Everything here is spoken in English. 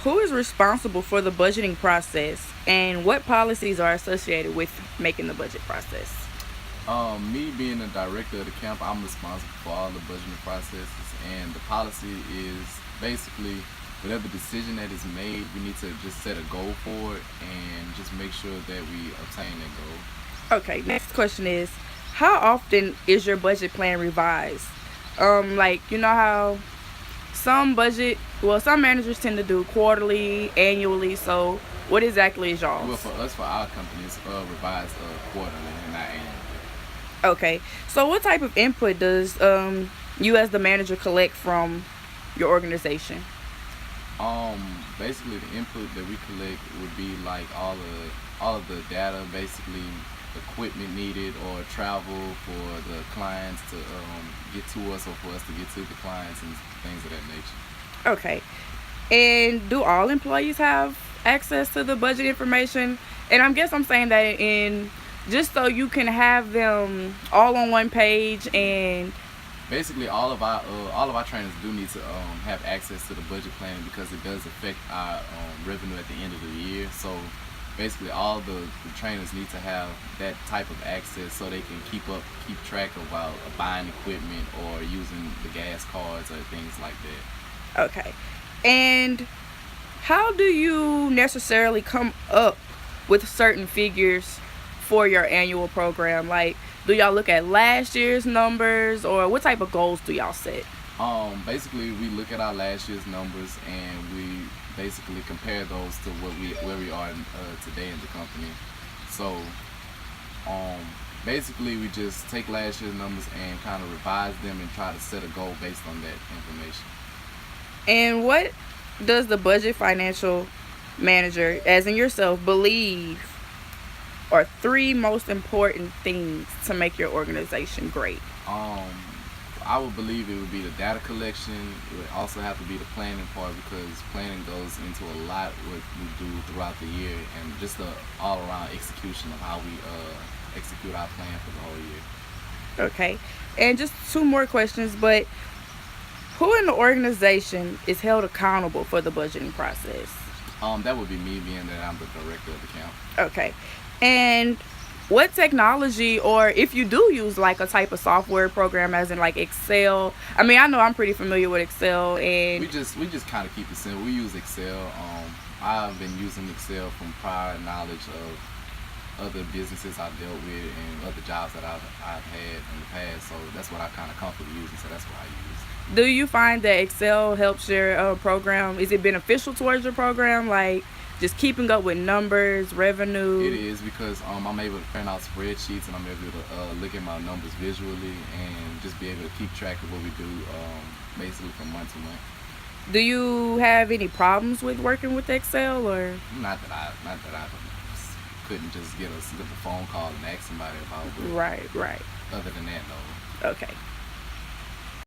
Who is responsible for the budgeting process and what policies are associated with making the budget process? Me being the director of the camp, I'm responsible for all the budgeting processes, and the policy is basically whatever decision that is made, we need to just set a goal for it and just make sure that we obtain that goal. Okay, next question is how often is your budget plan revised? Like you know how some managers tend to do quarterly, annually, so what exactly is Well, y'all's? for us, for our company, it's revised quarterly and not annually. Okay, so what type of input does you as the manager collect from your organization? Basically, the input that we collect would be like all of the data, basically equipment needed or travel for the clients to get to us or for us to get to the clients and things of that nature. Okay. And do all employees have access to the budget information? And I'm saying that in just so you can have them all on one page and Basically, all of our trainers do need to have access to the budget planning because it does affect our revenue at the end of the year. So basically, all the trainers need to have that type of access so they can keep track of buying equipment or using the gas cards or things like that. okay. And how do you necessarily come up with certain figures for your annual program? Like, do y'all look at last year's numbers or what type of goals do y'all set? Basically, we look at our last year's numbers and we basically compare those to where we are today in the company. So, um, basically, we just take last year's numbers and kind of revise them and try to set a goal based on that information. And what does the budget financial manager, as in yourself, believe are three most important things to make your organization great? Um, I would believe it would be the data collection. It would also have to be the planning part because planning goes into a lot what we do throughout the year and just the all around execution of how we execute our plan for the whole year. Okay. And just two more questions, but who in the organization is held accountable for the budgeting process? That would be me being that I'm the director of the camp. Okay. And what technology, or if you do use like a type of software program, as in like Excel? I mean, I know I'm pretty familiar with Excel, We and just we just kind of keep it simple. We use Excel. I've been using Excel from prior knowledge of other businesses I've dealt with and other jobs that I've had in the past. So that's what I kind of comfortable using. So that's what I use. do you find that Excel helps your program? Is it beneficial towards your program? Like just keeping up with numbers, It revenue? is because I'm able to print out spreadsheets and I'm able to look at my numbers visually and just be able to keep track of what we do basically from month to month. Do you have any problems with working with Excel or? Not that I couldn't just get a phone call and ask somebody about, Right, right. but other than that, no. Okay.